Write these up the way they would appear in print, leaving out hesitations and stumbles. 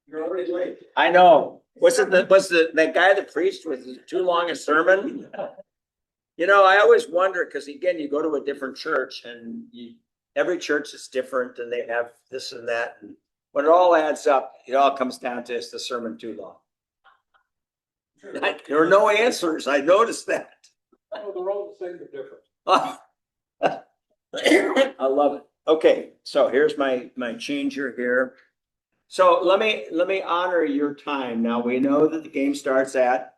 You're already late. I know. Was that guy that preached with too long a sermon? You know, I always wonder, because again, you go to a different church and every church is different and they have this and that. And when it all adds up, it all comes down to, is the sermon too long? There are no answers. I noticed that. Oh, they're all the same, but different. I love it. Okay, so here's my changer here. So let me honor your time. Now we know that the game starts at,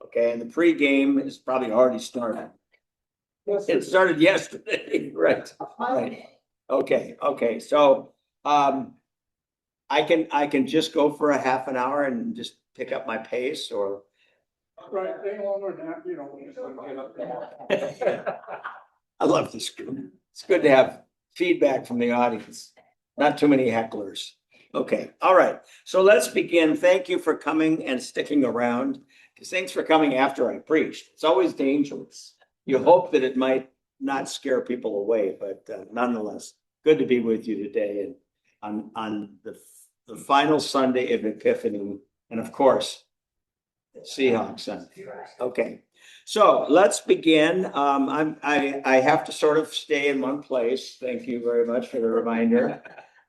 okay, and the pregame is probably already started. Yes, It started yesterday, right? Right. Okay. So I can just go for a half an hour and just pick up my pace, or right, any longer than that, you know, we just want to get up. I love this group. It's good to have feedback from the audience. Not too many hecklers. Okay, all right. So let's begin. Thank you for coming and sticking around. Thanks for coming after I preached. It's always dangerous. You hope that it might not scare people away, but nonetheless, good to be with you today and on the final Sunday of Epiphany, and of course, Seahawks Sunday. Okay, so let's begin. I have to sort of stay in one place. Thank you very much for the reminder.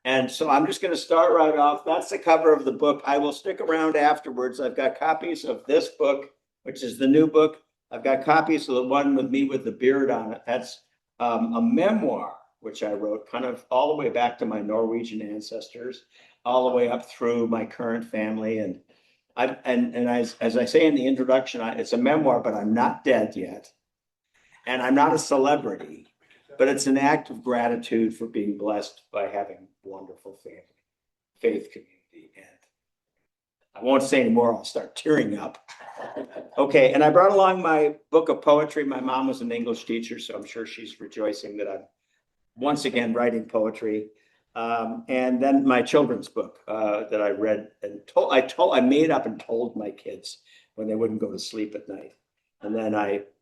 And so I'm just going to start right off. That's the cover of the book. I will stick around afterwards. I've got copies of this book, which is the new book. I've got copies of the one with me with the beard on it. That's a memoir, which I wrote kind of all the way back to my Norwegian ancestors, all the way up through my current family. And as I say in the introduction, it's a memoir, but I'm not dead yet. And I'm not a celebrity, but it's an act of gratitude for being blessed by having a wonderful family, faith community. And I won't say anymore, I'll start tearing up. Okay, and I brought along my book of poetry. My mom was an English teacher, so I'm sure she's rejoicing that I'm once again writing poetry. And then my children's book that I read and I made up and told my kids when they wouldn't go to sleep at night. And then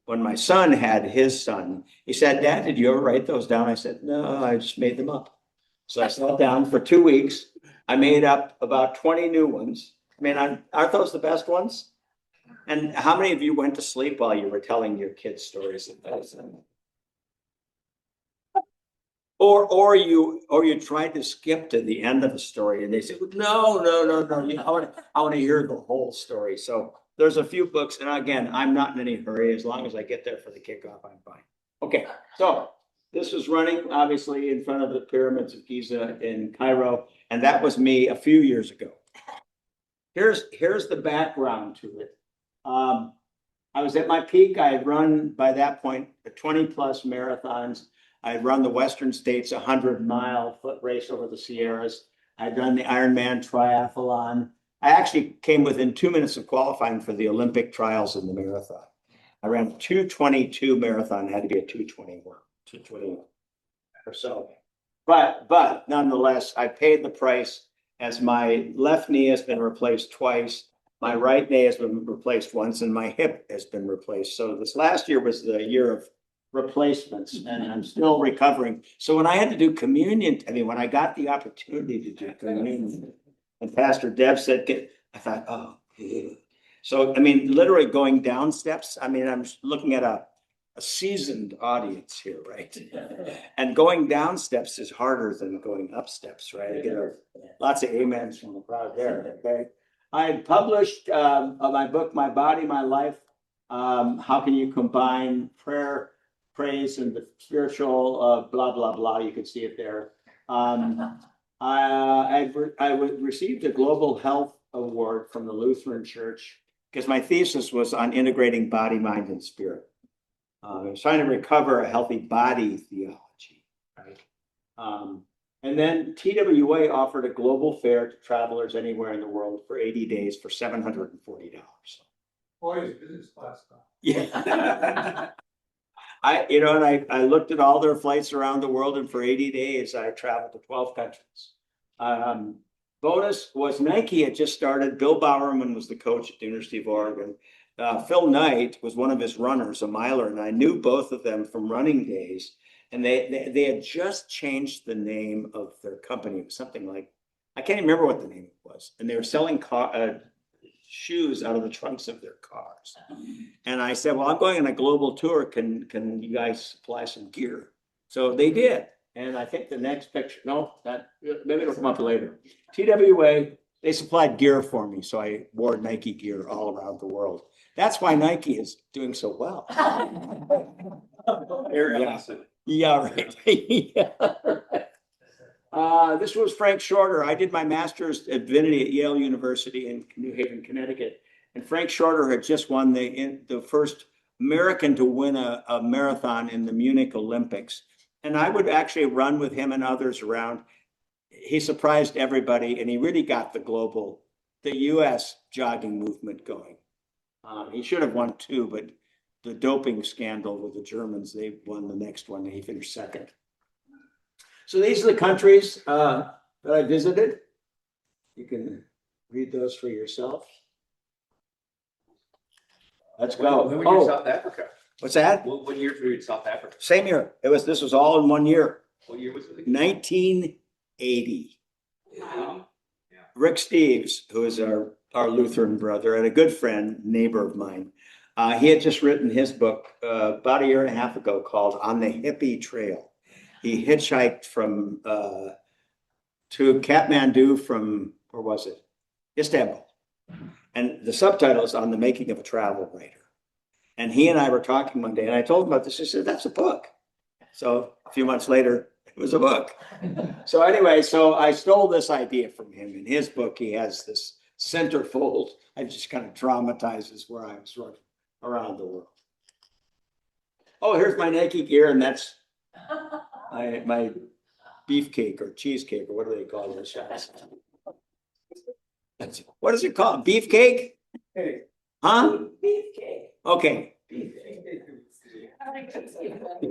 when my son had his son, he said, "Dad, did you ever write those down?" I said, "No, I just made them up." So I sat down for 2 weeks. I made up about 20 new ones. I mean, aren't those the best ones? And how many of you went to sleep while you were telling your kids stories of those? Or you tried to skip to the end of the story and they said, no, I want to hear the whole story. So there's a few books, and again, I'm not in any hurry. As long as I get there for the kickoff, I'm fine. Okay, so this was running obviously in front of the pyramids of Giza in Cairo, and that was me a few years ago. Here's the background to it. I was at my peak. I had run by that point 20 plus marathons. I had run the Western States 100-mile foot race over the Sierras. I'd done the Ironman triathlon. I actually came within 2 minutes of qualifying for the Olympic trials in the marathon. I ran a 2:22 marathon. It had to be a 2:21 or so. But nonetheless, I paid the price, as my left knee has been replaced twice. My right knee has been replaced once, and my hip has been replaced. So this last year was the year of replacements, and I'm still recovering. So when I had to do communion, when I got the opportunity to do communion, and Pastor Deb said, I thought, oh, ew. So, literally going down steps. I'm looking at a seasoned audience here, right? And going down steps is harder than going up steps, right? I get lots of amens from the crowd there, okay? I had published my book, My Body, My Life. How can you combine prayer, praise, and the spiritual blah, blah, blah. You can see it there. I received a Global Health Award from the Lutheran Church because my thesis was on integrating body, mind, and spirit. I was trying to recover a healthy body theology, right? And then TWA offered a global fare to travelers anywhere in the world for 80 days for $740. Boy, business class. Yeah. I looked at all their flights around the world, and for 80 days, I traveled to 12 countries. Bonus was Nike had just started. Bill Bowerman was the coach at the University of Oregon. Phil Knight was one of his runners, a miler, and I knew both of them from running days. And they had just changed the name of their company. It was something like, I can't even remember what the name was. And they were selling shoes out of the trunks of their cars. And I said, well, I'm going on a global tour. Can you guys supply some gear? So they did. And I think the next picture, no, maybe it'll come up later. TWA, they supplied gear for me. So I wore Nike gear all around the world. That's why Nike is doing so well. Yeah, right. Yeah. This was Frank Shorter. I did my master's at divinity at Yale University in New Haven, Connecticut. And Frank Shorter had just won the first American to win a marathon in the Munich Olympics. And I would actually run with him and others around. He surprised everybody, and he really got the US jogging movement going. He should have won two, but the doping scandal with the Germans, they won the next one, and he finished second. So these are the countries that I visited. You can read those for yourself. Let's go. When were you in South Africa? What's that? What year were you in South Africa? Same year. This was all in 1 year. What year was it? 1980. Wow. Yeah. Rick Steves, who is our Lutheran brother and a good friend, neighbor of mine, he had just written his book about a year and a half ago called On the Hippie Trail. He hitchhiked from to Kathmandu from, where was it? Istanbul. And the subtitle is On the Making of a Travel Writer. And he and I were talking one day, and I told him about this. He said, that's a book. So a few months later, it was a book. So anyway, so I stole this idea from him. In his book, he has this centerfold. I just kind of dramatizes where I was running around the world. Oh, here's my Nike gear, and that's my beefcake or cheesecake, or what do they call those shots? What is it called? Beefcake? Huh? Beefcake. Okay. You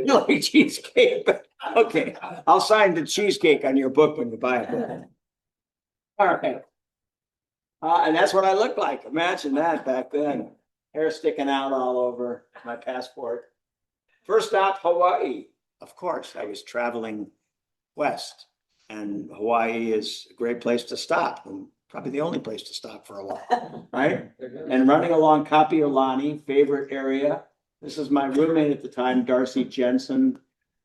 like cheesecake, but okay. I'll sign the cheesecake on your book when you buy it. All right. And that's what I looked like. Imagine that back then. Hair sticking out all over my passport. First stop, Hawaii. Of course, I was traveling west, and Hawaii is a great place to stop, and probably the only place to stop for a while, right? And running along Kapiolani, favorite area. This is my roommate at the time, Darcy Jensen.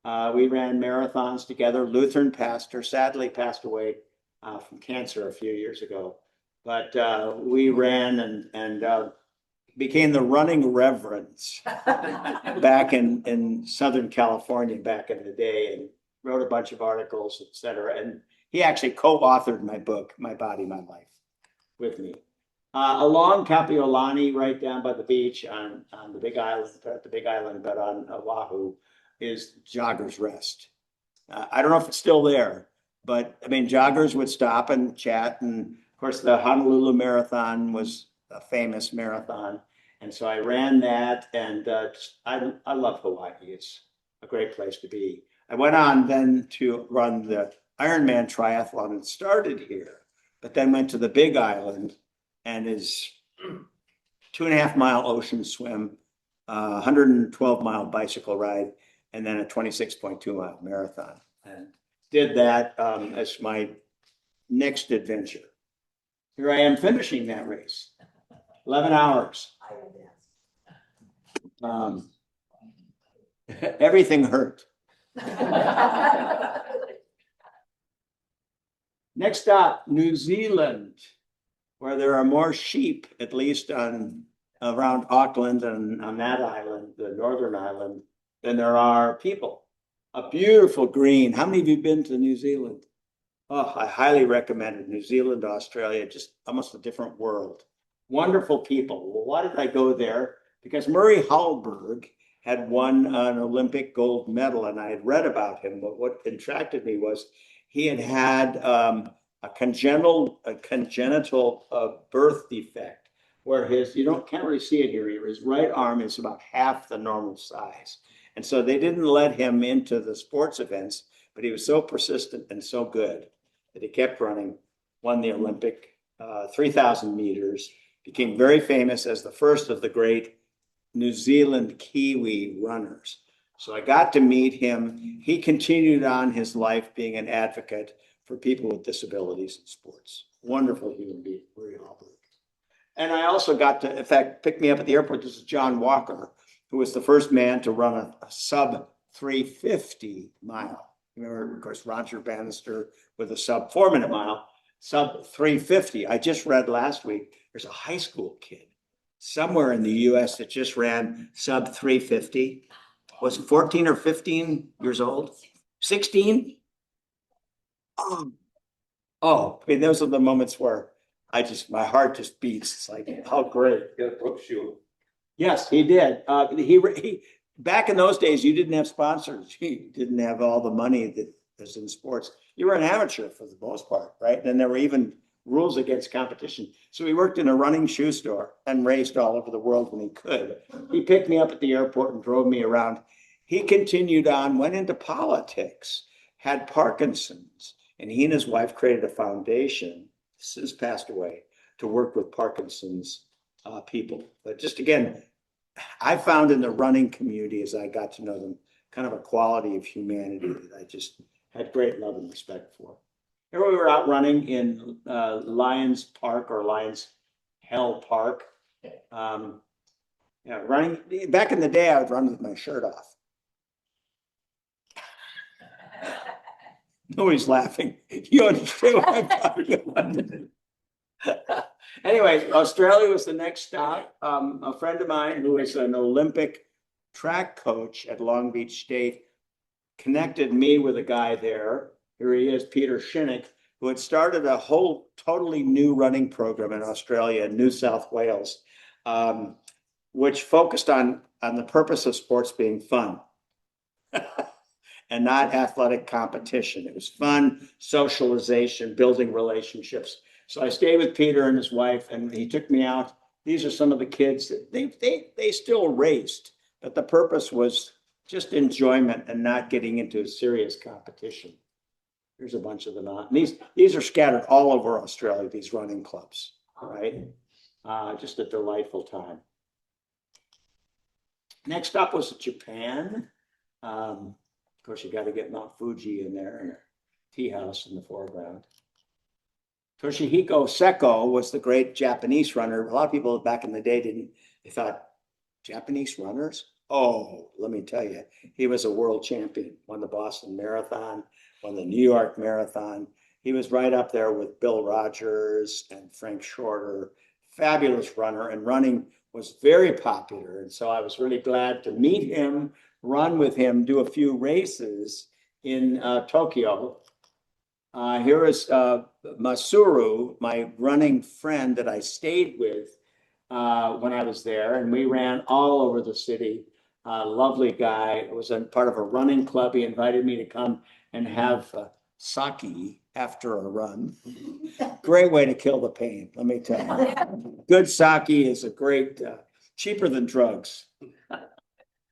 We ran marathons together. Lutheran pastor, sadly passed away from cancer a few years ago. But we ran and became the running reverends back in Southern California back in the day, and wrote a bunch of articles, et cetera. And he actually co-authored my book, My Body, My Life, with me. Along Kapiolani, right down by the beach on the Big Island, at the Big Island, but on Oahu, is Joggers Rest. I don't know if it's still there, but I mean, joggers would stop and chat. And of course, the Honolulu Marathon was a famous marathon. And so I ran that, and I love Hawaii. It's a great place to be. I went on then to run the Ironman triathlon and started here, but then went to the Big Island and is 2.5 mile ocean swim, 112-mile bicycle ride, and then a 26.2 mile marathon. And did that as my next adventure. Here I am finishing that race, 11 hours. Everything hurt. Next stop, New Zealand, where there are more sheep, at least around Auckland and on that island, the northern island, than there are people. A beautiful green. How many of you been to New Zealand? Oh, I highly recommend it. New Zealand, Australia, just almost a different world. Wonderful people. Well, why did I go there? Because Murray Hallberg had won an Olympic gold medal, and I had read about him. But what attracted me was he had a congenital birth defect, where can't really see it here. His right arm is about half the normal size. And so they didn't let him into the sports events, but he was so persistent and so good that he kept running, won the Olympic 3,000 meters, became very famous as the first of the great New Zealand Kiwi runners. So I got to meet him. He continued on his life being an advocate for people with disabilities in sports. Wonderful human being, very humble. And I also got to, in fact, pick me up at the airport. This is John Walker, who was the first man to run a sub 350 mile. Remember, of course, Roger Bannister with a sub 4 minute mile, sub 350. I just read last week, there's a high school kid somewhere in the US that just ran sub 350. Was 14 or 15 years old? 16? Oh, I mean, those are the moments where my heart just beats. It's like, how great. Get a Brooks shoe. Yes, he did. Back in those days, you didn't have sponsors. You didn't have all the money that is in sports. You were an amateur for the most part, right? And there were even rules against competition. So he worked in a running shoe store and raced all over the world when he could. He picked me up at the airport and drove me around. He continued on, went into politics, had Parkinson's, and he and his wife created a foundation, since passed away, to work with Parkinson's people. But just again, I found in the running community, as I got to know them, kind of a quality of humanity that I just had great love and respect for. Here we were out running in Lions Park or Lions Hell Park. Running back in the day, I would run with my shirt off. Nobody's laughing. You understand what I'm talking about. Anyway, Australia was the next stop. A friend of mine who is an Olympic track coach at Long Beach State connected me with a guy there. Here he is, Peter Shinnick, who had started a whole totally new running program in Australia, in New South Wales, which focused on the purpose of sports being fun. And not athletic competition. It was fun, socialization, building relationships. So I stayed with Peter and his wife, and he took me out. These are some of the kids that they still raced, but the purpose was just enjoyment and not getting into a serious competition. There's a bunch of them out. And these are scattered all over Australia, these running clubs, right? Just a delightful time. Next up was Japan. Of course, you got to get Mount Fuji in there and a tea house in the foreground. Toshihiko Seko was the great Japanese runner. A lot of people back in the day they thought, Japanese runners? Oh, let me tell you, he was a world champion, won the Boston Marathon, won the New York Marathon. He was right up there with Bill Rogers and Frank Shorter, fabulous runner, and running was very popular. And so I was really glad to meet him, run with him, do a few races in Tokyo. Here is Masuru, my running friend that I stayed with when I was there, and we ran all over the city. Lovely guy. It was a part of a running club. He invited me to come and have sake after a run. Great way to kill the pain, let me tell you. Good sake is a great, cheaper than drugs.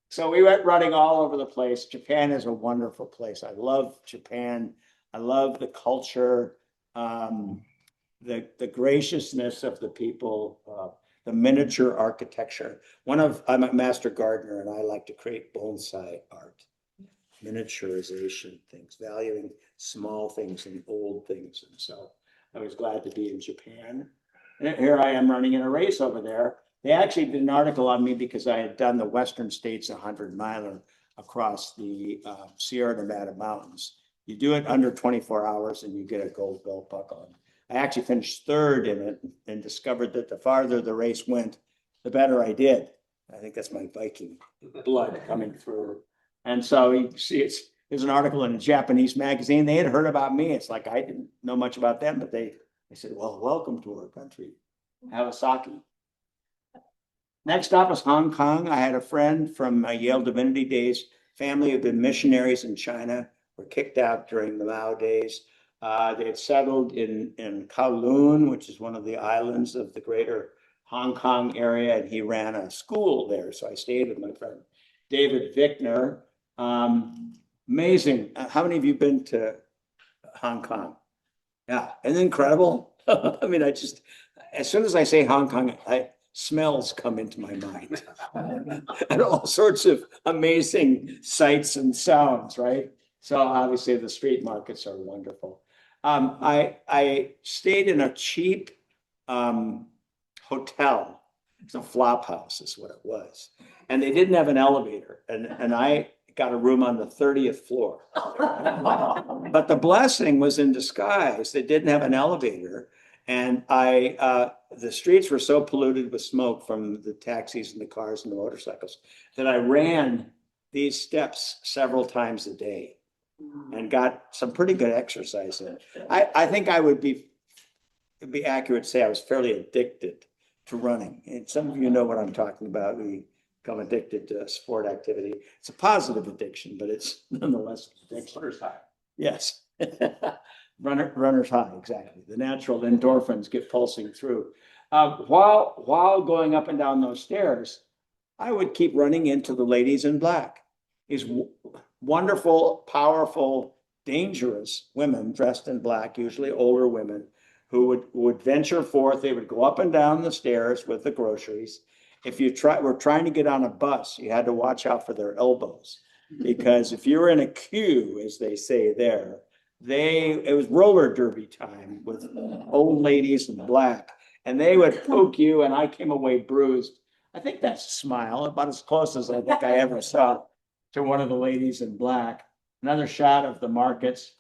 So we went running all over the place. Japan is a wonderful place. I love Japan. I love the culture, the graciousness of the people, the miniature architecture. I'm a master gardener, and I like to create bonsai art, miniaturization things, valuing small things and old things. And so I was glad to be in Japan. And here I am running in a race over there. They actually did an article on me because I had done the Western States 100-miler across the Sierra Nevada mountains. You do it under 24 hours and you get a gold belt buckle. I actually finished third in it and discovered that the farther the race went, the better I did. I think that's my Viking blood coming through. And so you see, there's an article in a Japanese magazine. They had heard about me. It's like I didn't know much about them, but they said, well, welcome to our country. Have a sake. Next stop was Hong Kong. I had a friend from Yale Divinity days. Family had been missionaries in China, were kicked out during the Mao days. They had settled in Kowloon, which is one of the islands of the greater Hong Kong area, and he ran a school there. So I stayed with my friend, David Vickner. Amazing. How many of you been to Hong Kong? Yeah, isn't it incredible? I mean, as soon as I say Hong Kong, smells come into my mind. And all sorts of amazing sights and sounds, right? So obviously the street markets are wonderful. I stayed in a cheap hotel. It's a flop house is what it was. And they didn't have an elevator. And I got a room on the 30th floor. But the blessing was in disguise. They didn't have an elevator. And the streets were so polluted with smoke from the taxis and the cars and the motorcycles that I ran these steps several times a day and got some pretty good exercise in. I think I would be, it'd be accurate to say I was fairly addicted to running. And some of you know what I'm talking about. We become addicted to sport activity. It's a positive addiction, but it's nonetheless an addiction. Runner's high. Yes. Runner's high, exactly. The natural endorphins get pulsing through. While going up and down those stairs, I would keep running into the ladies in black. These wonderful, powerful, dangerous women dressed in black, usually older women, who would venture forth. They would go up and down the stairs with the groceries. If you were trying to get on a bus, you had to watch out for their elbows, because if you were in a queue, as they say there, it was roller derby time with old ladies in black, and they would poke you, and I came away bruised. I think that's a smile, about as close as I think I ever saw to one of the ladies in black. Another shot of the markets.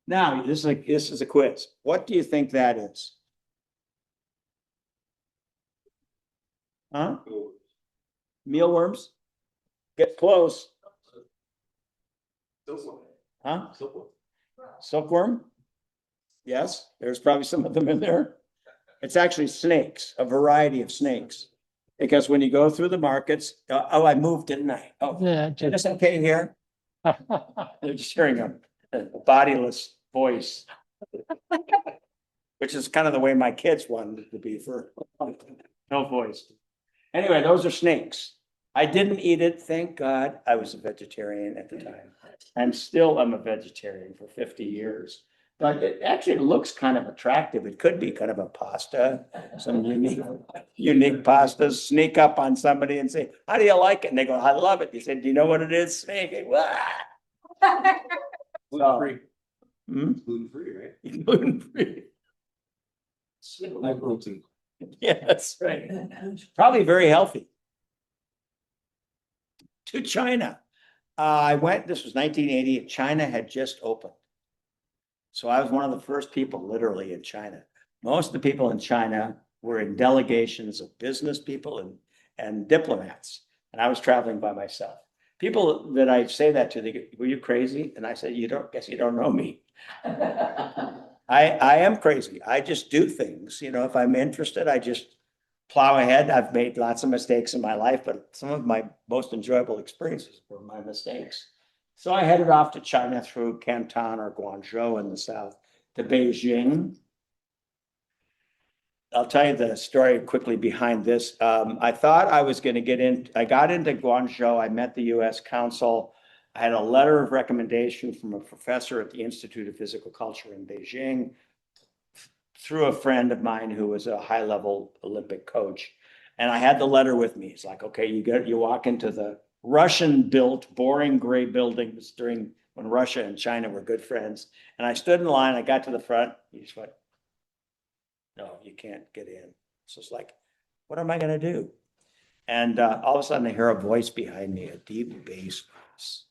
Now, this is a quiz. What do you think that is? Huh? Mealworms? Get close. Huh? Silkworm? Yes, there's probably some of them in there. It's actually snakes, a variety of snakes. Because when you go through the markets, oh, I moved, didn't I? Oh, Yeah, is this okay here? They're just hearing a bodiless voice. Which is kind of the way my kids wanted it to be for no voice. Anyway, those are snakes. I didn't eat it, thank God. I was a vegetarian at the time. And still am a vegetarian for 50 years. But it actually looks kind of attractive. It could be kind of a pasta, some unique pastas. Sneak up on somebody and say, how do you like it? And they go, I love it. You said, do you know what it is? Snake. Gluten-free. Hmm? Gluten-free, right? Gluten-free. High protein. Yeah, that's right. Probably very healthy. To China. I went, this was 1980, China had just opened. So I was one of the first people literally in China. Most of the people in China were in delegations of business people and diplomats. And I was traveling by myself. People that I say that to, they go, were you crazy? And I said, guess you don't know me. I am crazy. I just do things. You know, if I'm interested, I just plow ahead. I've made lots of mistakes in my life, but some of my most enjoyable experiences were my mistakes. So I headed off to China through Canton or Guangzhou in the south to Beijing. I'll tell you the story quickly behind this. I thought I was going to get in. I got into Guangzhou. I met the U.S. consul. I had a letter of recommendation from a professor at the Institute of Physical Culture in Beijing through a friend of mine who was a high-level Olympic coach. And I had the letter with me. It's like, okay, you walk into the Russian-built, boring gray buildings during when Russia and China were good friends. And I stood in line. I got to the front. He just went, no, you can't get in. So it's like, what am I going to do? And all of a sudden I hear a voice behind me, a deep bass voice.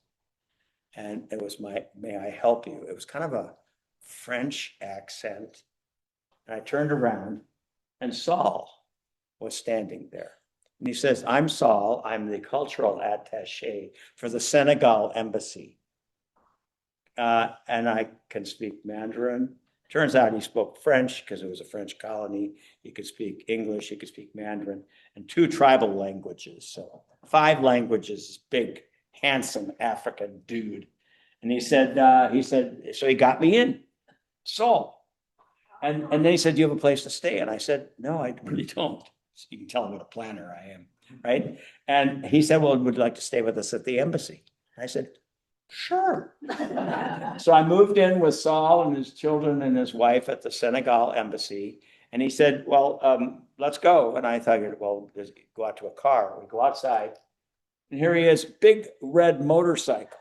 And it was may I help you? It was kind of a French accent. And I turned around and Saul was standing there. And he says, I'm Saul. I'm the cultural attaché for the Senegal embassy. And I can speak Mandarin. Turns out he spoke French because it was a French colony. He could speak English, he could speak Mandarin, and 2 tribal languages. So 5 languages, big, handsome African dude. And he said, so he got me in, Saul. And then he said, do you have a place to stay? And I said, no, I really don't. So you can tell him what a planner I am, right? And he said, well, would you like to stay with us at the embassy? And I said, sure. So I moved in with Saul and his children and his wife at the Senegal embassy. And he said, well, let's go. And I thought, well, just go out to a car. We go outside. And here he is, big red motorcycle,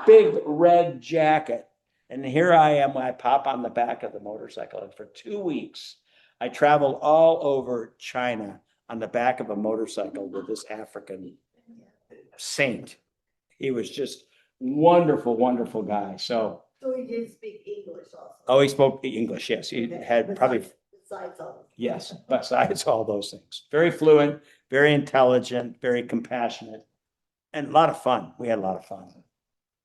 big red jacket. And here I am, I pop on the back of the motorcycle. And for 2 weeks, I traveled all over China on the back of a motorcycle with this African saint. He was just wonderful, wonderful guy. So he did speak English also. oh, he spoke English, yes. He had probably, Besides all. yes, besides all those things. Very fluent, very intelligent, very compassionate, and a lot of fun. We had a lot of fun.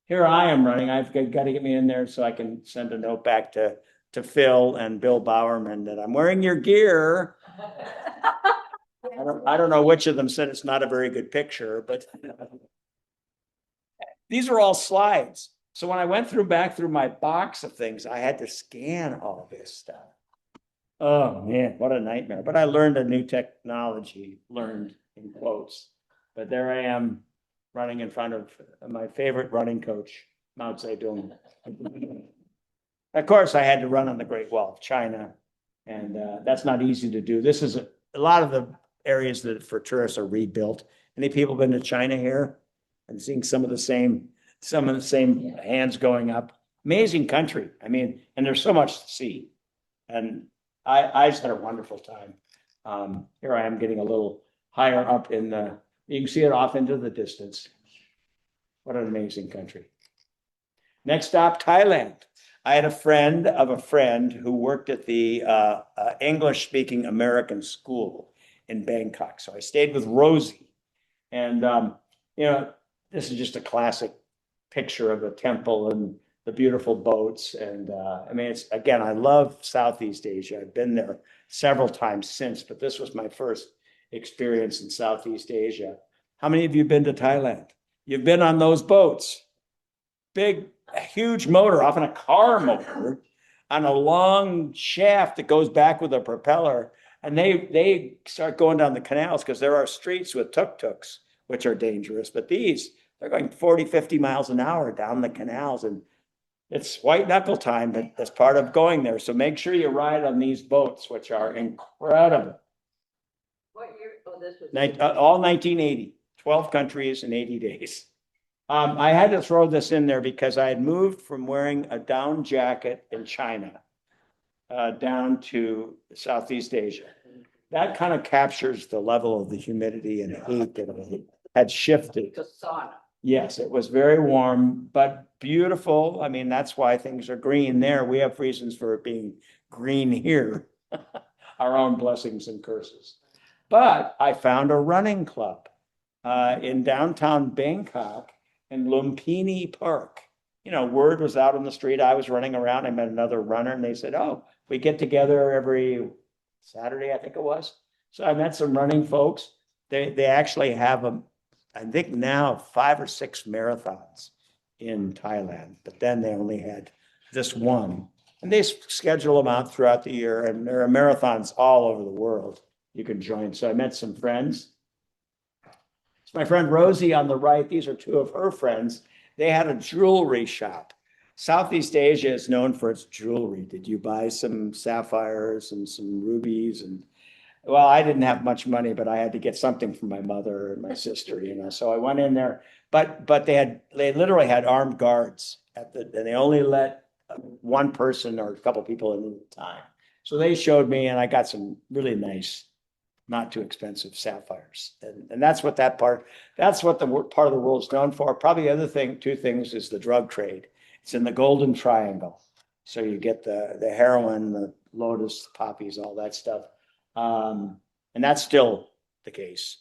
Here I am running. I've got to get me in there so I can send a note back to Phil and Bill Bowerman that I'm wearing your gear. I don't know which of them said it's not a very good picture, but these are all slides. So when I went back through my box of things, I had to scan all this stuff. Oh man, what a nightmare. But I learned a new technology, learned in quotes. But there I am running in front of my favorite running coach, Mao Zedong. Of course, I had to run on the Great Wall of China, and that's not easy to do. This is a lot of the areas that for tourists are rebuilt. Any people been to China here and seeing some of the same hands going up? Amazing country. I mean, and there's so much to see. And I just had a wonderful time. Here I am getting a little higher up in the, you can see it off into the distance. What an amazing country. Next stop, Thailand. I had a friend of a friend who worked at the English-speaking American school in Bangkok. So I stayed with Rosie. And, this is just a classic picture of a temple and the beautiful boats. And I mean, it's, again, I love Southeast Asia. I've been there several times since, but this was my first experience in Southeast Asia. How many of you have been to Thailand? You've been on those boats. Big, huge motor, often a car motor, on a long shaft that goes back with a propeller. And they start going down the canals because there are streets with tuk-tuks, which are dangerous. But they're going 40, 50 miles an hour down the canals. And it's white knuckle time, but that's part of going there. So make sure you ride on these boats, which are incredible. What year? Oh, this was. All 1980, 12 countries in 80 days. I had to throw this in there because I had moved from wearing a down jacket in China down to Southeast Asia. That kind of captures the level of the humidity and heat that had shifted. The sauna. Yes, it was very warm, but beautiful. I mean, that's why things are green there. We have reasons for it being green here, our own blessings and curses. But I found a running club in downtown Bangkok in Lumpini Park. Word was out on the street. I was running around. I met another runner and they said, oh, we get together every Saturday, I think it was. So I met some running folks. They actually have I think now 5 or 6 marathons in Thailand, but then they only had this one. And they schedule them out throughout the year, and there are marathons all over the world you can join. So I met some friends. It's my friend Rosie on the right. These are 2 of her friends. They had a jewelry shop. Southeast Asia is known for its jewelry. Did you buy some sapphires and some rubies? And well, I didn't have much money, but I had to get something from my mother and my sister, So I went in there, but they literally had armed guards and they only let one person or a couple people in at a time. So they showed me, and I got some really nice, not too expensive sapphires. And that's what the part of the world is known for. Probably the other 2 things is the drug trade. It's in the Golden Triangle. So you get the heroin, the lotus poppies, all that stuff. And that's still the case.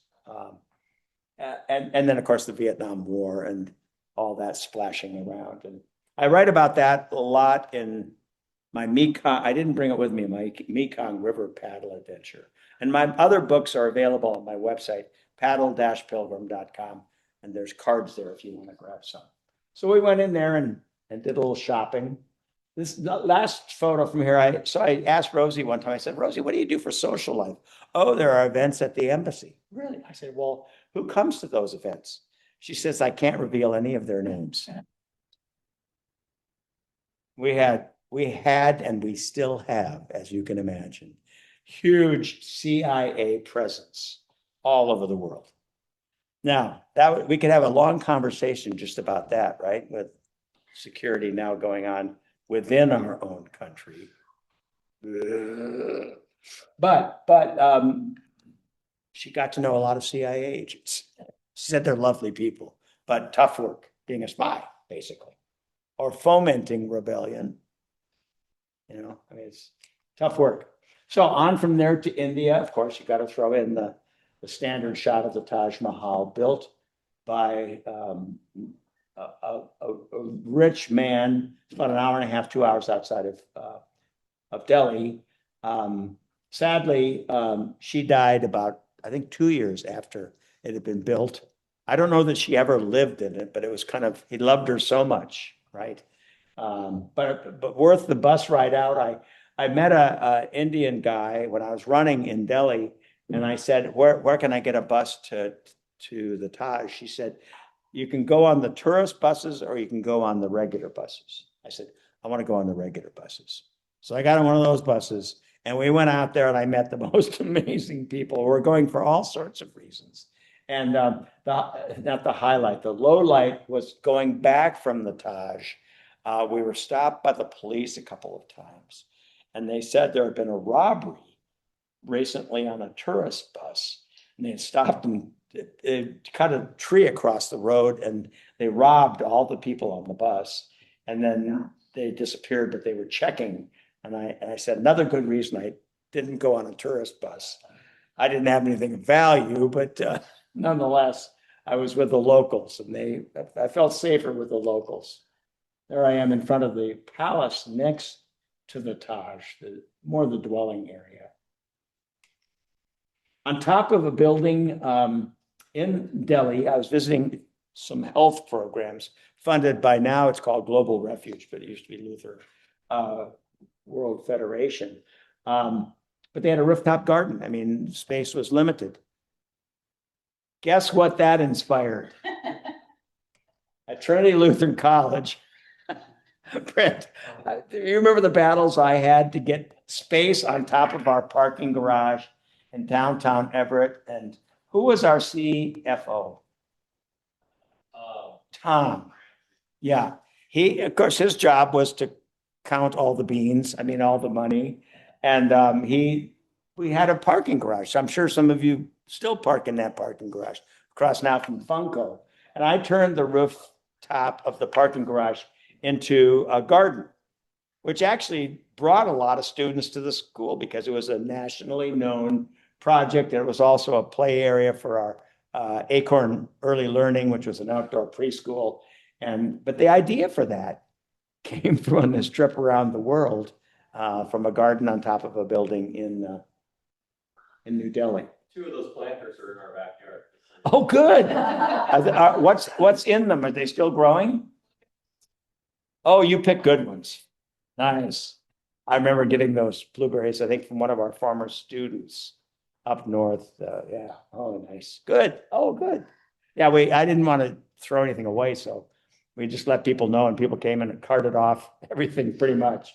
And then of course the Vietnam War and all that splashing around. And I write about that a lot in my Mekong. I didn't bring it with me, my Mekong River paddle adventure. And my other books are available on my website, paddle-pilgrim.com. And there's cards there if you want to grab some. So we went in there and did a little shopping. This last photo from here, I asked Rosie one time, I said, Rosie, what do you do for social life? Oh, there are events at the embassy. Really? I said, well, who comes to those events? She says, I can't reveal any of their names. We had, and we still have, as you can imagine, huge CIA presence all over the world. Now, we could have a long conversation just about that, right? With security now going on within our own country. But she got to know a lot of CIA agents. She said they're lovely people, but tough work being a spy, basically, or fomenting rebellion. You know, I mean, it's tough work. So on from there to India, of course, you got to throw in the standard shot of the Taj Mahal, built by a rich man, about an hour and a half, 2 hours outside of Delhi. Sadly, she died about, I think, 2 years after it had been built. I don't know that she ever lived in it, but it was kind of, he loved her so much, right? But worth the bus ride out. I met a Indian guy when I was running in Delhi, and I said, where can I get a bus to the Taj? She said, you can go on the tourist buses or you can go on the regular buses. I said, I want to go on the regular buses. So I got on one of those buses and we went out there and I met the most amazing people. We're going for all sorts of reasons. And not the highlight, the low light was going back from the Taj. We were stopped by the police a couple of times, and they said there had been a robbery recently on a tourist bus, and they had stopped and cut a tree across the road, and they robbed all the people on the bus, and then they disappeared, but they were checking. And I said, another good reason I didn't go on a tourist bus. I didn't have anything of value, but nonetheless, I was with the locals, and I felt safer with the locals. There I am in front of the palace next to the Taj, more the dwelling area. On top of a building in Delhi, I was visiting some health programs funded by, now it's called Global Refuge, but it used to be Luther World Federation. But they had a rooftop garden. I mean, space was limited. Guess what that inspired? At Trinity Lutheran College, Brent, do you remember the battles I had to get space on top of our parking garage in downtown Everett? And who was our CFO? Tom. Yeah. Of course, his job was to count all the beans, I mean, all the money. And we had a parking garage. So I'm sure some of you still park in that parking garage across now from Funko. And I turned the rooftop of the parking garage into a garden, which actually brought a lot of students to the school because it was a nationally known project. And it was also a play area for our Acorn Early Learning, which was an outdoor preschool. But the idea for that came from this trip around the world from a garden on top of a building in New Delhi. 2 of those planters are in our backyard. Oh, good. What's in them? Are they still growing? Oh, you pick good ones. Nice. I remember getting those blueberries, I think, from one of our former students up north. Yeah. Oh, nice. Good. Oh, good. Yeah, I didn't want to throw anything away, so we just let people know, and people came in and carted off everything pretty much.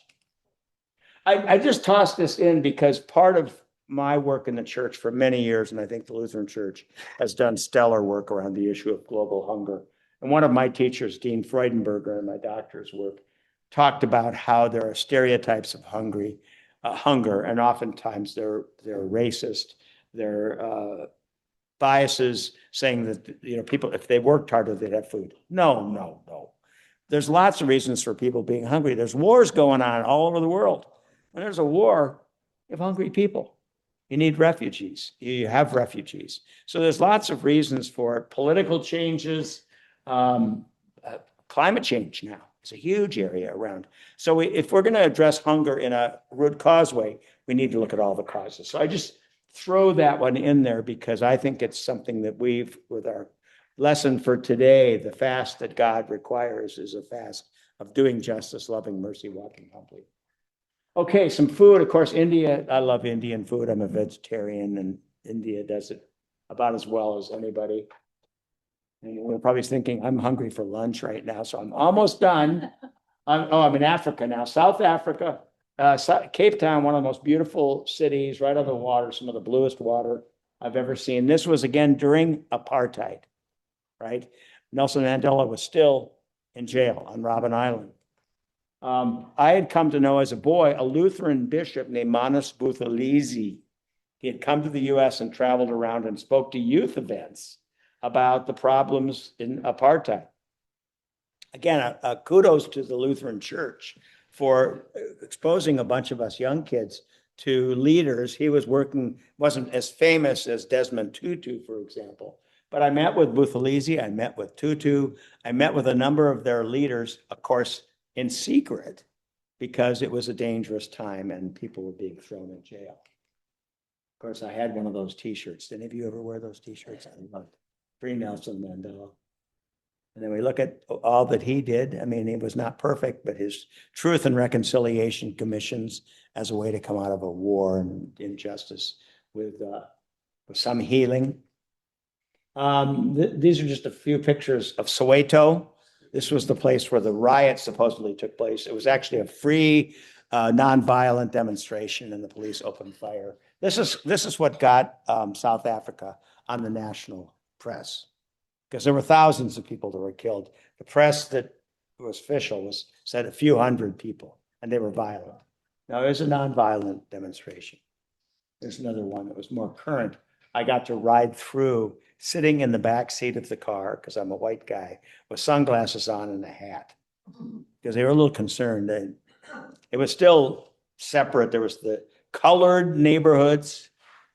I just tossed this in because part of my work in the church for many years, and I think the Lutheran Church has done stellar work around the issue of global hunger. And one of my teachers, Dean Freudenberger, in my doctor's work, talked about how there are stereotypes of hunger, and oftentimes they're racist. They're biases saying that people, if they worked harder, they'd have food. No. There's lots of reasons for people being hungry. There's wars going on all over the world. When there's a war, you have hungry people. You need refugees. You have refugees. So there's lots of reasons for it. Political changes, climate change now. It's a huge area around. So if we're going to address hunger in a root cause way, we need to look at all the causes. So I just throw that one in there because I think it's something that with our lesson for today, the fast that God requires is a fast of doing justice, loving mercy, walking humbly. Okay, some food. Of course, India, I love Indian food. I'm a vegetarian, and India does it about as well as anybody. And you're probably thinking, I'm hungry for lunch right now, so I'm almost done. I'm in Africa now, South Africa. Cape Town, one of the most beautiful cities, right on the water, some of the bluest water I've ever seen. This was again during apartheid, right? Nelson Mandela was still in jail on Robben Island. I had come to know as a boy a Lutheran bishop named Manus Buthelezi. He had come to the US and traveled around and spoke to youth events about the problems in apartheid. Again, kudos to the Lutheran Church for exposing a bunch of us young kids to leaders. He was working, wasn't as famous as Desmond Tutu, for example, but I met with Buthelezi, I met with Tutu, I met with a number of their leaders, of course, in secret, because it was a dangerous time and people were being thrown in jail. Of course, I had one of those t-shirts. Did any of you ever wear those t-shirts? I loved Free Nelson Mandela. And then we look at all that he did. I mean, he was not perfect, but his Truth and Reconciliation Commissions as a way to come out of a war and injustice with some healing. These are just a few pictures of Soweto. This was the place where the riot supposedly took place. It was actually a free, nonviolent demonstration, and the police opened fire. This is what got South Africa on the national press, because there were thousands of people that were killed. The press that was official said a few hundred people, and they were violent. Now, there's a nonviolent demonstration. There's another one that was more current. I got to ride through, sitting in the back seat of the car, because I'm a white guy, with sunglasses on and a hat, because they were a little concerned. It was still separate. There was the colored neighborhoods,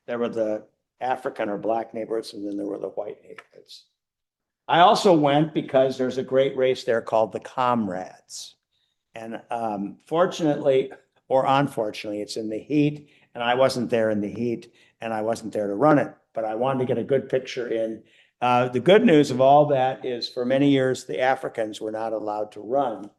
there were the African or black neighborhoods, and then there were the white neighborhoods. I also went because there's a great race there called the Comrades. And fortunately, or unfortunately, it's in the heat, and I wasn't there in the heat, and I wasn't there to run it, but I wanted to get a good picture in. The good news of all that is for many years, the Africans were not allowed to run,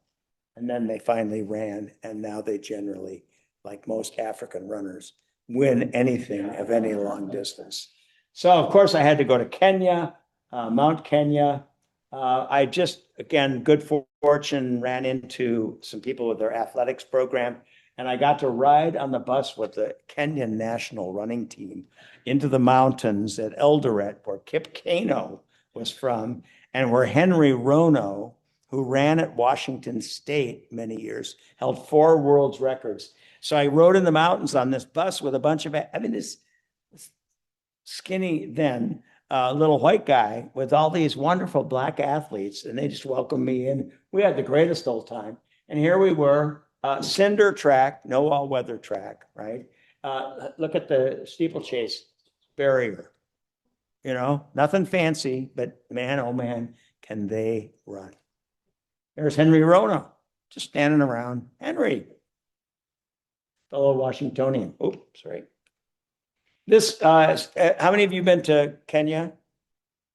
and then they finally ran, and now they generally, like most African runners, win anything of any long distance. So of course I had to go to Kenya, Mount Kenya. I just, again, good fortune, ran into some people with their athletics program, and I got to ride on the bus with the Kenyan national running team into the mountains at Eldoret, where Kip Keino was from, and where Henry Rono, who ran at Washington State many years, held 4 world records. So I rode in the mountains on this bus with a bunch of, this skinny then, little white guy with all these wonderful black athletes, and they just welcomed me in. We had the greatest old time. And here we were, cinder track, no all-weather track, right? Look at the steeplechase barrier. You know, nothing fancy, but man, oh man, can they run. There's Henry Rono, just standing around. Henry, fellow Washingtonian. Oh, sorry. This, how many of you been to Kenya?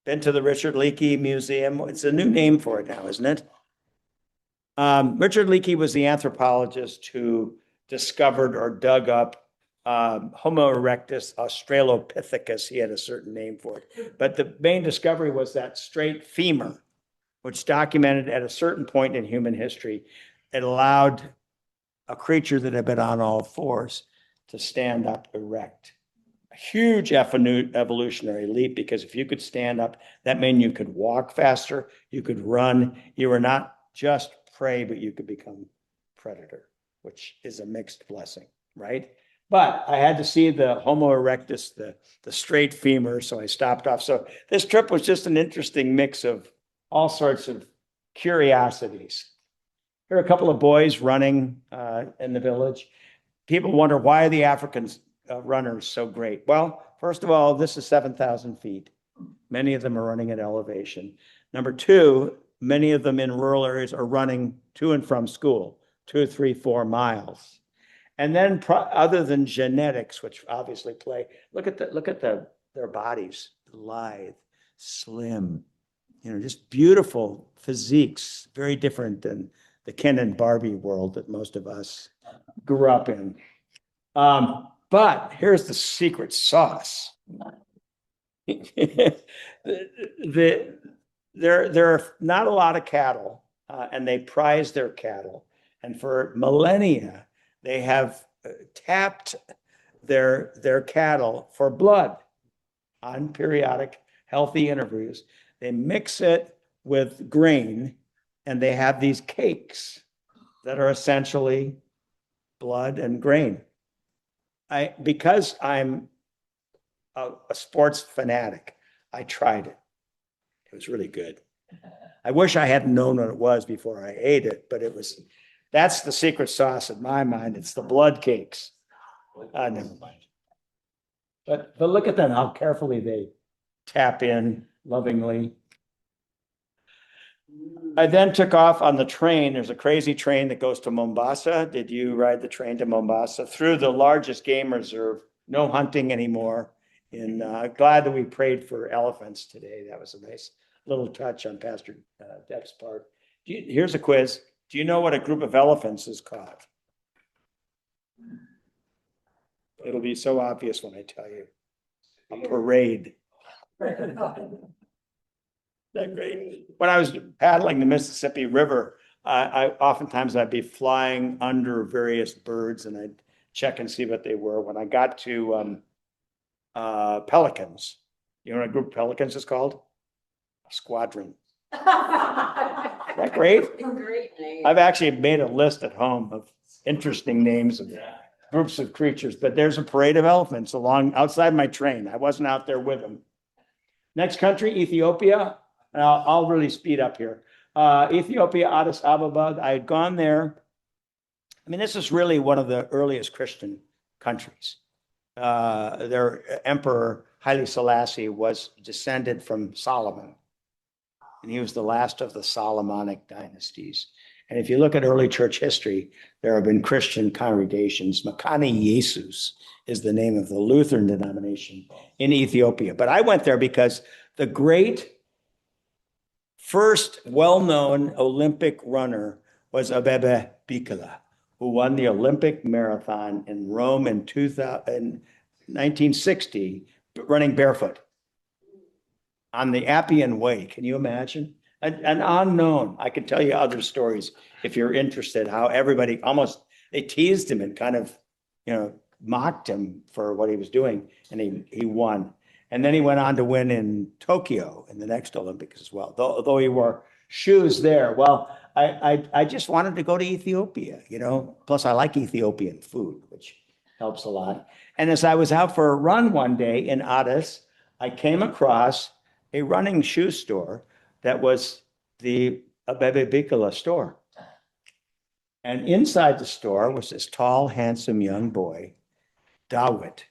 Been to the Richard Leakey Museum? It's a new name for it now, isn't it? Richard Leakey was the anthropologist who discovered or dug up Homo erectus australopithecus. He had a certain name for it. But the main discovery was that straight femur, which documented at a certain point in human history, it allowed a creature that had been on all fours to stand up erect. A huge evolutionary leap, because if you could stand up, that meant you could walk faster, you could run, you were not just prey, but you could become predator, which is a mixed blessing, right? But I had to see the Homo erectus, the straight femur, so I stopped off. So this trip was just an interesting mix of all sorts of curiosities. Here are a couple of boys running in the village. People wonder, why are the Africans runners so great? Well, first of all, this is 7,000 feet. Many of them are running at elevation. Number 2, many of them in rural areas are running to and from school, 2, 3, 4 miles. And then other than genetics, which obviously play, look at their bodies, lithe, slim, just beautiful physiques, very different than the Ken and Barbie world that most of us grew up in. But here's the secret sauce. There are not a lot of cattle, and they prize their cattle. And for millennia, they have tapped their cattle for blood on periodic healthy interviews. They mix it with grain and they have these cakes that are essentially blood and grain. Because I'm a sports fanatic, I tried it. It was really good. I wish I hadn't known what it was before I ate it, but that's the secret sauce in my mind. It's the blood cakes. Never mind. But look at them, how carefully they tap in lovingly. I then took off on the train. There's a crazy train that goes to Mombasa. Did you ride the train to Mombasa? Through the largest game reserve, no hunting anymore. And glad that we prayed for elephants today. That was a nice little touch on Pastor Deb's part. Here's a quiz. Do you know what a group of elephants is called? It'll be so obvious when I tell you. A parade. That great. When I was paddling the Mississippi River, oftentimes I'd be flying under various birds and I'd check and see what they were. When I got to pelicans, you know what a group of pelicans is called? A squadron. Is that great? Great name. I've actually made a list at home of interesting names of groups of creatures, but there's a parade of elephants along outside my train. I wasn't out there with them. Next country, Ethiopia. And I'll really speed up here. Ethiopia, Addis Ababa. I had gone there. I mean, this is really one of the earliest Christian countries. Their emperor, Haile Selassie, was descended from Solomon. And he was the last of the Solomonic dynasties. And if you look at early church history, there have been Christian congregations. Makani Jesus is the name of the Lutheran denomination in Ethiopia. But I went there because the great first well-known Olympic runner was Abebe Bikila, who won the Olympic marathon in Rome in 1960, running barefoot on the Appian Way. Can you imagine? An unknown. I could tell you other stories if you're interested, how everybody they teased him and kind of, mocked him for what he was doing, and he won. And then he went on to win in Tokyo in the next Olympics as well, though he wore shoes there. Well, I just wanted to go to Ethiopia, plus I like Ethiopian food, which helps a lot. And as I was out for a run one day in Addis, I came across a running shoe store that was the Abebe Bikila store. And inside the store was this tall, handsome young boy, David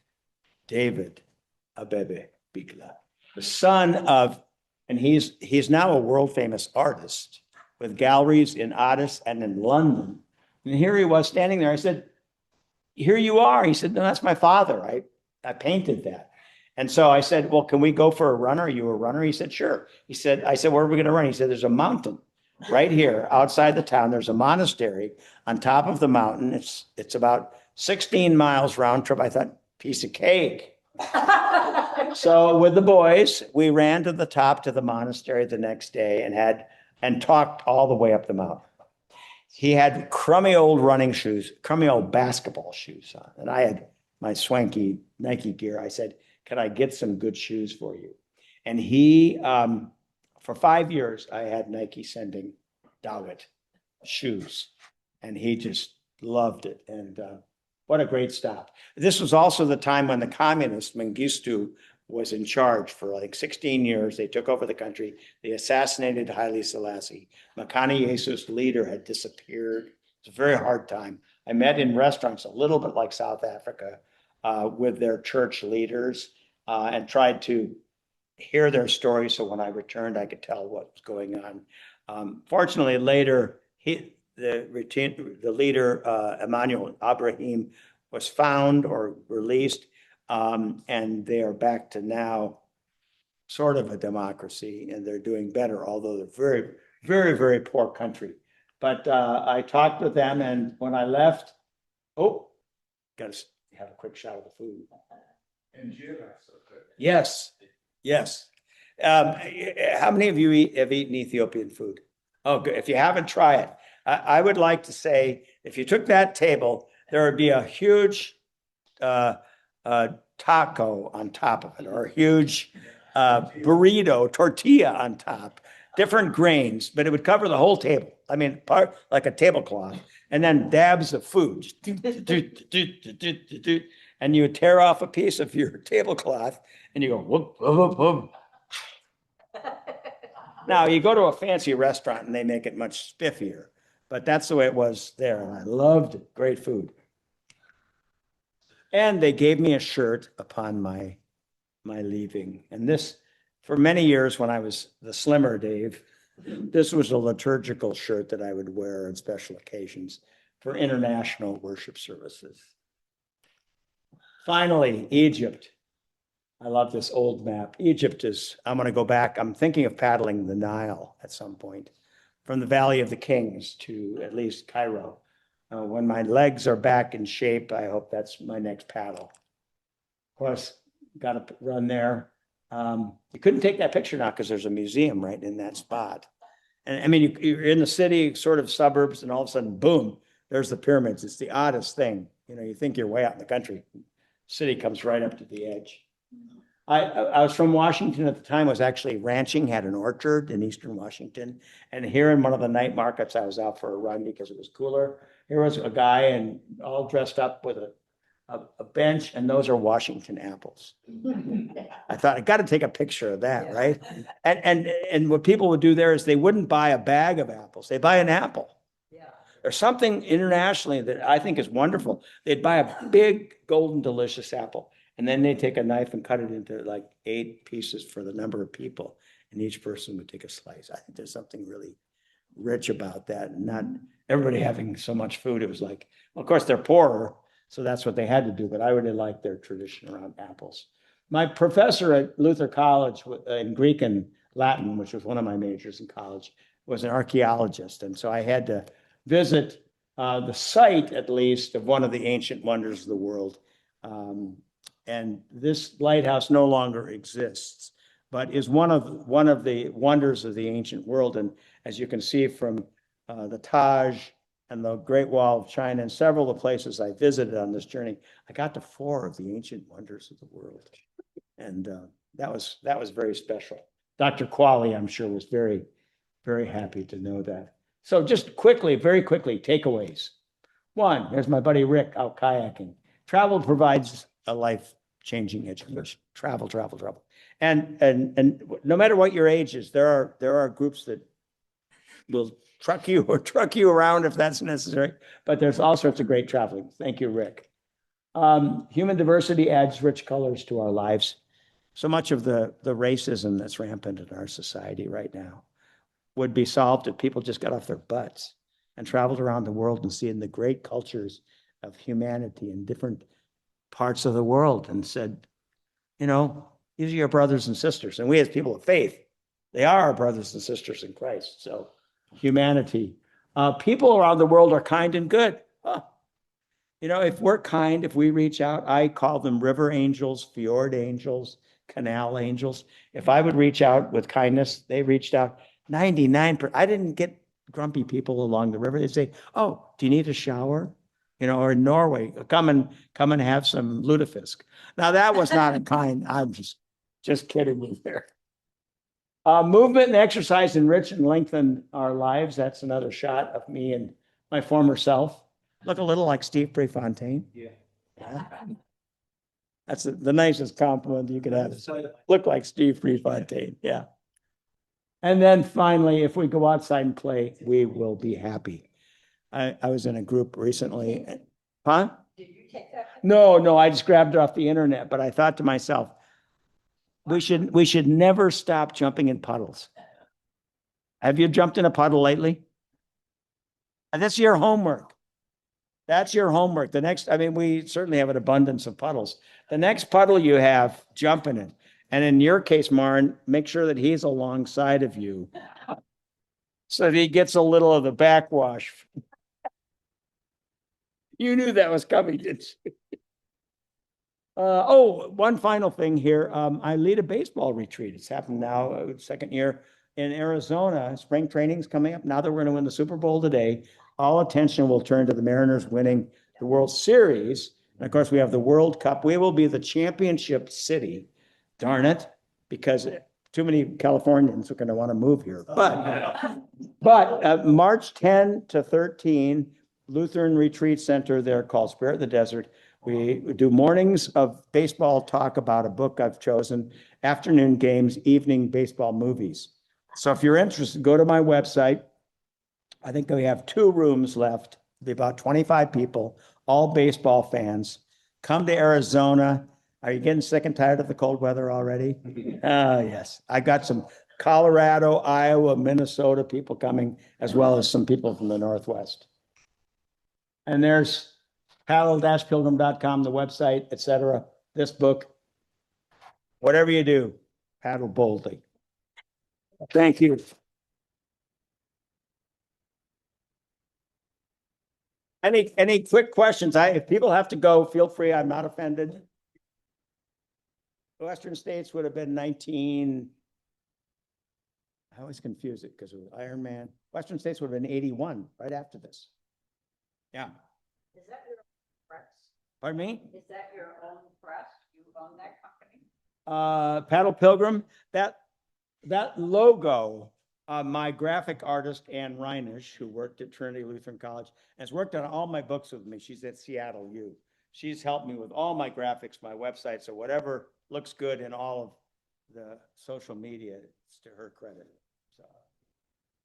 Abebe Bikila, the son of, and he's now a world famous artist with galleries in Addis and in London. And here he was standing there. I said, "Here you are." He said, "No, that's my father. I painted that." And so I said, "Well, can we go for a run? Are you a runner?" He said, "Sure." I said, "Where are we going to run?" He said, "There's a mountain right here outside the town. There's a monastery on top of the mountain. It's about 16 miles round trip." I thought, piece of cake. So with the boys, we ran to the top to the monastery the next day and talked all the way up the mountain. He had crummy old running shoes, crummy old basketball shoes on, and I had my swanky Nike gear. I said, "Can I get some good shoes for you?" And he, for 5 years, I had Nike sending David shoes, and he just loved it. And what a great stop. This was also the time when the communist Mengistu was in charge for like 16 years. They took over the country. They assassinated Haile Selassie. Makani Jesus' leader had disappeared. It's a very hard time. I met in restaurants, a little bit like South Africa, with their church leaders and tried to hear their stories. So when I returned, I could tell what was going on. Fortunately, later, the leader, Emmanuel Abraham, was found or released. And they are back to now sort of a democracy, and they're doing better, although they're very, very, very poor country. But I talked with them, and when I left, got to have a quick shot of the food. Yes, yes. How many of you have eaten Ethiopian food? Oh, good. If you haven't, try it. I would like to say, if you took that table there would be a huge taco on top of it, or a huge burrito, tortilla on top, different grains, but it would cover the whole table. I mean, part like a tablecloth, and then dabs of food. And you would tear off a piece of your tablecloth and you go, whoop, whoop, whoop. Now you go to a fancy restaurant and they make it much spiffier, but that's the way it was there. And I loved it. Great food. And they gave me a shirt upon my leaving. And this, for many years when I was the slimmer Dave, this was a liturgical shirt that I would wear on special occasions for international worship services. Finally, Egypt. I love this old map. Egypt is, I'm going to go back. I'm thinking of paddling the Nile at some point from the Valley of the Kings to at least Cairo. When my legs are back in shape, I hope that's my next paddle. Of course, got to run there. You couldn't take that picture now because there's a museum right in that spot. And I mean, you're in the city, sort of suburbs, and all of a sudden, boom, there's the pyramids. It's the oddest thing. You know, you think you're way out in the country. City comes right up to the edge. I was from Washington at the time. I was actually ranching, had an orchard in Eastern Washington. And here in one of the night markets, I was out for a run because it was cooler. Here was a guy and all dressed up with a bench, and those are Washington apples. I thought, I got to take a picture of that, right? And what people would do there is they wouldn't buy a bag of apples. They buy an apple. Yeah. There's something internationally that I think is wonderful. They'd buy a big, golden, delicious apple, and then they'd take a knife and cut it into like 8 pieces for the number of people, and each person would take a slice. I think there's something really rich about that, and not everybody having so much food. It was like, well, of course, they're poorer, so that's what they had to do, but I really like their tradition around apples. My professor at Luther College in Greek and Latin, which was one of my majors in college, was an archaeologist, and so I had to visit the site, at least, of one of the ancient wonders of the world. And this lighthouse no longer exists, but is one of the wonders of the ancient world. And as you can see from the Taj and the Great Wall of China and several of the places I visited on this journey, I got to 4 of the ancient wonders of the world. And that was very special. Dr. Qualley, I'm sure, was very, very happy to know that. So just quickly, very quickly, takeaways. 1, there's my buddy Rick out kayaking. Travel provides a life-changing education. Travel. And no matter what your age is, there are groups that will truck you around if that's necessary, but there's all sorts of great traveling. Thank you, Rick. Human diversity adds rich colors to our lives. So much of the racism that's rampant in our society right now would be solved if people just got off their butts and traveled around the world and seen the great cultures of humanity in different parts of the world and said, you know, these are your brothers and sisters. And we as people of faith, they are our brothers and sisters in Christ. So humanity. People around the world are kind and good. You know, if we're kind, if we reach out, I call them river angels, fjord angels, canal angels. If I would reach out with kindness, they reached out 99%. I didn't get grumpy people along the river. They'd say, oh, do you need a shower? You know, or in Norway, come and have some lutefisk. Now that was not a kind, I'm just kidding you there. Movement and exercise enrich and lengthen our lives. That's another shot of me and my former self. Look a little like Steve Prefontaine. Yeah. That's the nicest compliment you could have. Look like Steve Prefontaine. Yeah. And then finally, if we go outside and play, we will be happy. I was in a group recently. Huh? Did you take that? No, I just grabbed it off the internet, but I thought to myself, we should never stop jumping in puddles. Have you jumped in a puddle lately? And that's your homework. That's your homework. The next, I mean, we certainly have an abundance of puddles. The next puddle you have, jump in it. And in your case, Maren, make sure that he's alongside of you so that he gets a little of the backwash. You knew that was coming, didn't you? One final thing here. I lead a baseball retreat. It's happened now, second year in Arizona. Spring training's coming up. Now that we're going to win the Super Bowl today, all attention will turn to the Mariners winning the World Series. And of course, we have the World Cup. We will be the championship city. Darn it, because too many Californians are going to want to move here. But March 10 to 13, Lutheran Retreat Center there called Spirit of the Desert. We do mornings of baseball talk about a book I've chosen, afternoon games, evening baseball movies. So if you're interested, go to my website. I think we have 2 rooms left. It'll be about 25 people, all baseball fans. Come to Arizona. Are you getting sick and tired of the cold weather already? Yes. I got some Colorado, Iowa, Minnesota people coming, as well as some people from the Northwest. And there's paddle-pilgrim.com, the website, etc. This book. Whatever you do, paddle boldly. Thank you. Any quick questions? If people have to go, feel free. I'm not offended. The Western States would have been 19. I always confuse it because it was Iron Man. Western States would have been 81, right after this. Yeah. Is that your own press? Pardon me? Is that your own press? You own that company? Paddle Pilgrim, that logo, my graphic artist, Ann Reinisch, who worked at Trinity Lutheran College, has worked on all my books with me. She's at Seattle U. She's helped me with all my graphics, my website. So whatever looks good in all of the social media, it's to her credit. So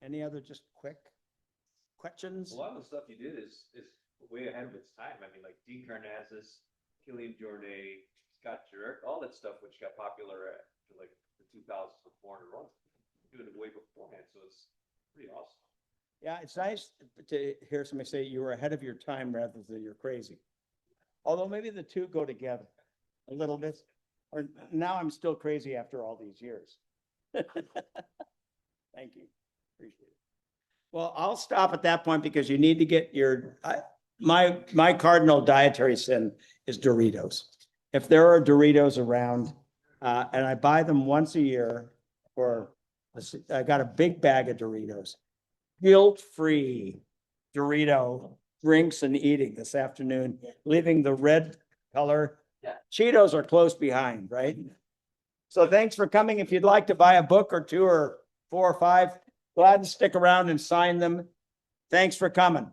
any other just quick questions? A lot of the stuff you did is way ahead of its time. I mean, like Dean Karnazes, Killian Jornet, Scott Jurek, all that stuff, which got popular at like the 2000s with 400 runs, doing it way beforehand. So it's pretty awesome. Yeah, it's nice to hear somebody say you were ahead of your time rather than you're crazy. Although maybe the two go together a little bit. Or now I'm still crazy after all these years. Thank you. Appreciate it. Well, I'll stop at that point because you need to get your, my cardinal dietary sin is Doritos. If there are Doritos around, and I buy them once a year, or I got a big bag of Doritos, guilt-free Dorito drinks and eating this afternoon, leaving the red color. Cheetos are close behind, right? So thanks for coming. If you'd like to buy a book or 2 or 4 or 5, glad to stick around and sign them. Thanks for coming.